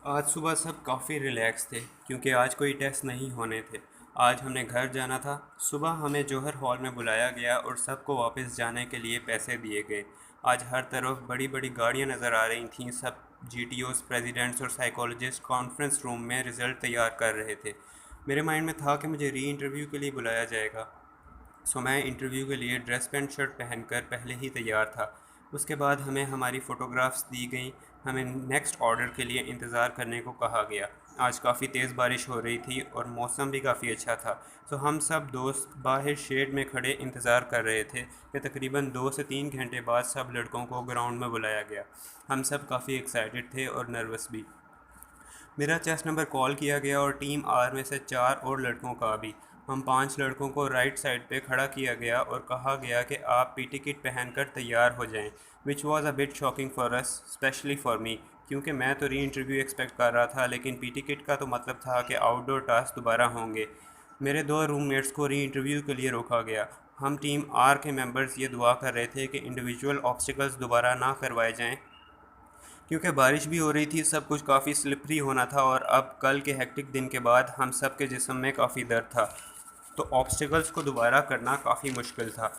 आज सुबह सब काफ़ी रिलैक्स थे क्योंकि आज कोई टेस्ट नहीं होने थे। आज हमने घर जाना था। सुबह हमें जौहर हॉल में बुलाया गया और सबको वापस जाने के लिए पैसे दिए गए। आज हर तरफ बड़ी बड़ी गाड़ियां नज़र आ रही थीं। सब जीटीओस, प्रेसिडेंट्स और साइकोलॉजिस्ट कॉन्फ्रेंस रूम में रिज़ल्ट तैयार कर रहे थे। मेरे माइंड में था कि मुझे री इंटरव्यू के लिए बुलाया जाएगा। सो मैं इंटरव्यू के लिए ड्रेस पैंट शर्ट पहनकर पहले ही तैयार था। उसके बाद हमें हमारी फ़ोटोग्राफ्स दी गई। हमें नेक्स्ट ऑर्डर के लिए इंतज़ार करने को कहा गया। आज काफ़ी तेज़ बारिश हो रही थी और मौसम भी काफ़ी अच्छा था। तो हम सब दोस्त बाहर शेड में खड़े इंतज़ार कर रहे थे कि तकरीबन 2 से 3 घंटे बाद सब लड़कों को ग्राउंड में बुलाया गया। हम सब काफ़ी एक्साइटेड थे और नर्वस भी। मेरा चेस्ट नंबर कॉल किया गया और टीम आर में से 4 और लड़कों का भी। हम 5 लड़कों को राइट साइड पे खड़ा किया गया और कहा गया कि आप पीटी किट पहनकर तैयार हो जाएं, which was a bit shocking for us, specially for me, क्योंकि मैं तो री इंटरव्यू एक्सपेक्ट कर रहा था, लेकिन पीटी किट का तो मतलब था कि आउटडोर टास्क दोबारा होंगे। मेरे 2 रूममेट्स को री इंटरव्यू के लिए रोका गया। हम टीम आर के मेंबर्स ये दुआ कर रहे थे कि इंडिविजुअल ऑब्स्टिकल्स दोबारा ना करवाए जाएं, क्योंकि बारिश भी हो रही थी। सब कुछ काफ़ी स्लिपरी होना था और अब कल के हेक्टिक दिन के बाद हम सब के जिस्म में काफ़ी दर्द था, तो ऑब्स्टिकल्स को दोबारा करना काफ़ी मुश्किल था।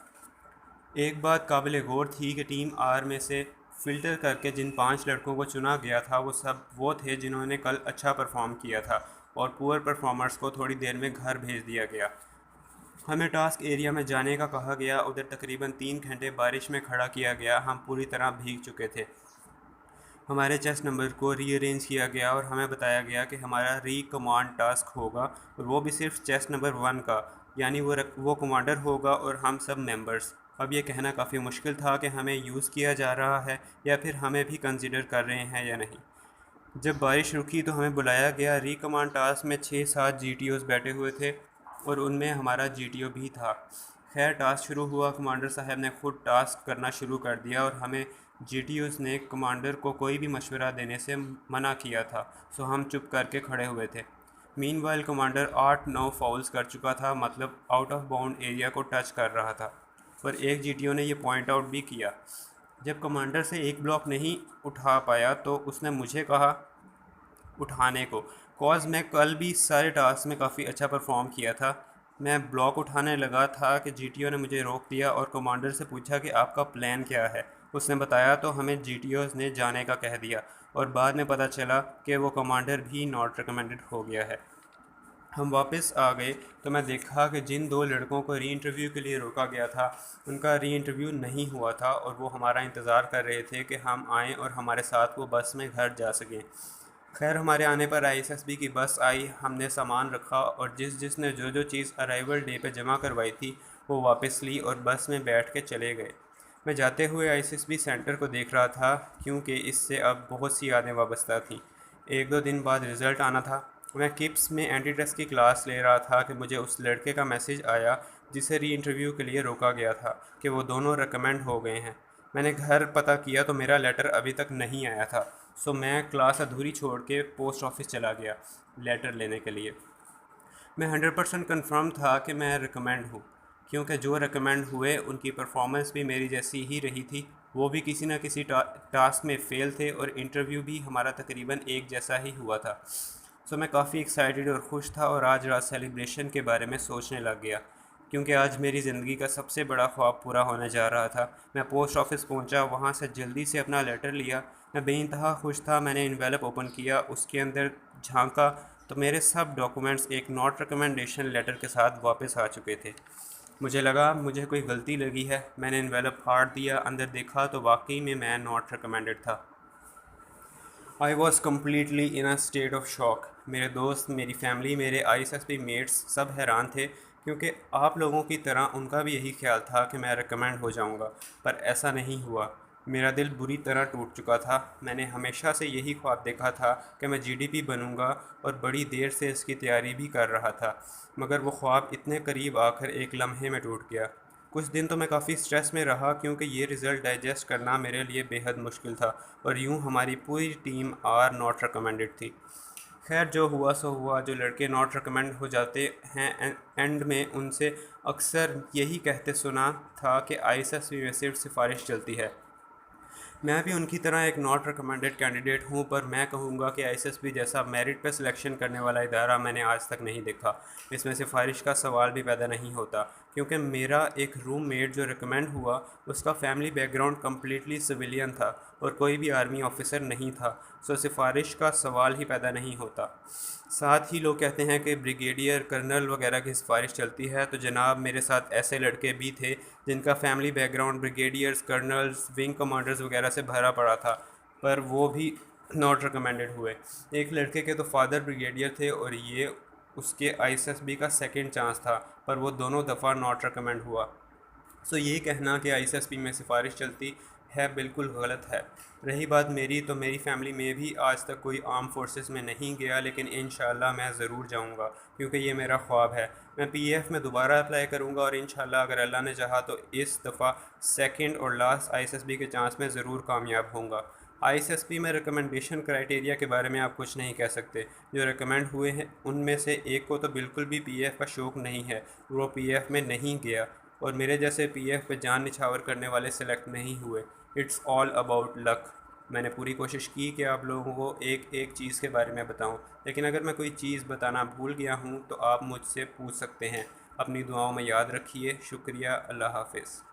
एक बात काबिल गौर थी कि टीम आर में से फ़िल्टर करके जिन 5 लड़कों को चुना गया था वो सब वो थे जिन्होंने कल अच्छा परफॉर्म किया था, और पुअर परफॉर्मर्स को थोड़ी देर में घर भेज दिया गया। हमें टास्क एरिया में जाने का कहा गया। उधर तकरीबन 3 घंटे बारिश में खड़ा किया गया। हम पूरी तरह भीग चुके थे। हमारे चेस्ट नंबर को रीअरेंज किया गया और हमें बताया गया कि हमारा री कमांड टास्क होगा, और वो भी सिर्फ चेस्ट नंबर 1 का, यानी वो कमांडर होगा और हम सब मेंबर्स। अब ये कहना काफ़ी मुश्किल था कि हमें यूज़ किया जा रहा है या फिर हमें भी कंसिडर कर रहे हैं या नहीं। जब बारिश रुकी तो हमें बुलाया गया। री कमांड टास्क में 6-7 जीटीओस बैठे हुए थे और उनमें हमारा जीटीओ भी था। खैर, टास्क शुरू हुआ। कमांडर साहब ने खुद टास्क करना शुरू कर दिया और हमें जीटीओस ने कमांडर को कोई भी मशवरा देने से मना किया था, सो हम चुप करके खड़े हुए थे। मीनवाइल कमांडर 8-9 फाउल्स कर चुका था, मतलब आउट ऑफ बाउंड एरिया को टच कर रहा था, पर एक जीटीओ ने यह पॉइंट आउट भी किया। जब कमांडर से एक ब्लॉक नहीं उठा पाया तो उसने मुझे कहा उठाने को, कॉज मैं कल भी सारे टास्क में काफ़ी अच्छा परफॉर्म किया था। मैं ब्लॉक उठाने लगा था कि जीटीओ ने मुझे रोक दिया और कमांडर से पूछा कि आपका प्लान क्या है। उसने बताया तो हमें जीटीओ ने जाने का कह दिया, और बाद में पता चला कि वो कमांडर भी नॉट रिकमेंडेड हो गया है। हम वापस आ गए तो मैं देखा कि जिन 2 लड़कों को री इंटरव्यू के लिए रोका गया था उनका री इंटरव्यू नहीं हुआ था, और वो हमारा इंतज़ार कर रहे थे कि हम आएँ और हमारे साथ वो बस में घर जा सकें। खैर, हमारे आने पर आईएसएसबी की बस आई। हमने सामान रखा और जिसने जो जो चीज़ अराइवल डे पे जमा करवाई थी वो वापस ली और बस में बैठ के चले गए। मैं जाते हुए आईएसएसबी सेंटर को देख रहा था क्योंकि इससे अब बहुत सी यादें वाबस्ता थीं। 1-2 दिन बाद रिज़ल्ट आना था। मैं किप्स में एंटी ट्रस्ट की क्लास ले रहा था कि मुझे उस लड़के का मैसेज आया जिसे री इंटरव्यू के लिए रोका गया था कि वो दोनों रिकमेंड हो गए हैं। मैंने घर पता किया तो मेरा लेटर अभी तक नहीं आया था, सो मैं क्लास अधूरी छोड़ के पोस्ट ऑफिस चला गया लेटर लेने के लिए। मैं 100% कन्फर्म था कि मैं रिकमेंड हूँ, क्योंकि जो रिकमेंड हुए उनकी परफॉर्मेंस भी मेरी जैसी ही रही थी। वो भी किसी न किसी टास्क में फ़ेल थे और इंटरव्यू भी हमारा तकरीबन एक जैसा ही हुआ था। सो मैं काफ़ी एक्साइटेड और ख़ुश था और आज रात सेलिब्रेशन के बारे में सोचने लग गया, क्योंकि आज मेरी ज़िंदगी का सबसे बड़ा ख्वाब पूरा होने जा रहा था। मैं पोस्ट ऑफिस पहुंचा, वहां से जल्दी से अपना लेटर लिया। मैं बेइंतहा खुश था। मैंने इन्वेलप ओपन किया, उसके अंदर झांका तो मेरे सब डॉक्यूमेंट्स एक नॉट रिकमेंडेशन लेटर के साथ वापस आ चुके थे। मुझे लगा मुझे कोई गलती लगी है। मैंने इन्वेलप फाड़ दिया, अंदर देखा तो वाकई में मैं नॉट रिकमेंडेड था। I was completely in a state of shock. मेरे दोस्त, मेरी फैमिली, मेरे आईएसएसबी मेट्स सब हैरान थे, क्योंकि आप लोगों की तरह उनका भी यही ख्याल था कि मैं रिकमेंड हो जाऊंगा, पर ऐसा नहीं हुआ। मेरा दिल बुरी तरह टूट चुका था। मैंने हमेशा से यही ख्वाब देखा था कि मैं जीडीपी बनूंगा और बड़ी देर से इसकी तैयारी भी कर रहा था, मगर वो ख्वाब इतने करीब आकर एक लम्हे में टूट गया। कुछ दिन तो मैं काफ़ी स्ट्रेस में रहा, क्योंकि ये रिज़ल्ट डाइजेस्ट करना मेरे लिए बेहद मुश्किल था, और यूं हमारी पूरी टीम आर नॉट रिकमेंडेड थी। खैर, जो हुआ सो हुआ। जो लड़के नॉट रिकमेंड हो जाते हैं एंड में उनसे अक्सर यही कहते सुना था कि आईएसएसबी में सिर्फ सिफारिश चलती है, मैं भी उनकी तरह एक नॉट रिकमेंडेड कैंडिडेट हूं, पर मैं कहूंगा कि आईएसएसबी जैसा मेरिट पर सिलेक्शन करने वाला इदारा मैंने आज तक नहीं देखा। इसमें सिफारिश का सवाल भी पैदा नहीं होता, क्योंकि मेरा एक रूममेट जो रिकमेंड हुआ उसका फैमिली बैकग्राउंड कम्प्लीटली सिविलियन था और कोई भी आर्मी ऑफिसर नहीं था। सो सिफारिश का सवाल ही पैदा नहीं होता। साथ ही लोग कहते हैं कि ब्रिगेडियर कर्नल वगैरह की सिफारिश चलती है, तो जनाब मेरे साथ ऐसे लड़के भी थे जिनका family background brigadiers, colonel's, wing commanders वगैरह से भरा पड़ा था, पर वो भी नॉट रिकमेंडेड हुए। एक लड़के के तो फादर ब्रिगेडियर थे और ये उसके आईएसएसबी का सेकंड चांस था, पर वो दोनों दफ़ा नॉट रिकमेंड हुआ। सो ये कहना कि आईएसएसपी में सिफारिश चलती है बिल्कुल गलत है। रही बात मेरी, तो मेरी फ़ैमिली में भी आज तक कोई आर्म फोर्सेस में नहीं गया, लेकिन इंशाल्लाह मैं ज़रूर जाऊंगा, क्योंकि ये मेरा ख्वाब है। मैं पीएफ में दोबारा अप्लाई करूंगा और इंशाल्लाह अगर अल्लाह ने चाहा तो इस दफ़ा सेकंड और लास्ट आईएसएसबी के चांस में ज़रूर कामयाब होऊंगा। आईएसएसपी में रिकमेंडेशन क्राइटेरिया के बारे में आप कुछ नहीं कह सकते। जो रिकमेंड हुए हैं उनमें से एक को तो बिल्कुल भी पीएफ का शौक़ नहीं है, वो पीएफ में नहीं गया, और मेरे जैसे पीएफ पे जान निछावर करने वाले सिलेक्ट नहीं हुए। It's all about luck. मैंने पूरी कोशिश की कि आप लोगों को एक एक चीज़ के बारे में बताऊं, लेकिन अगर मैं कोई चीज़ बताना भूल गया हूं तो आप मुझसे पूछ सकते हैं। अपनी दुआओं में याद रखिए। शुक्रिया। अल्लाह हाफिज़।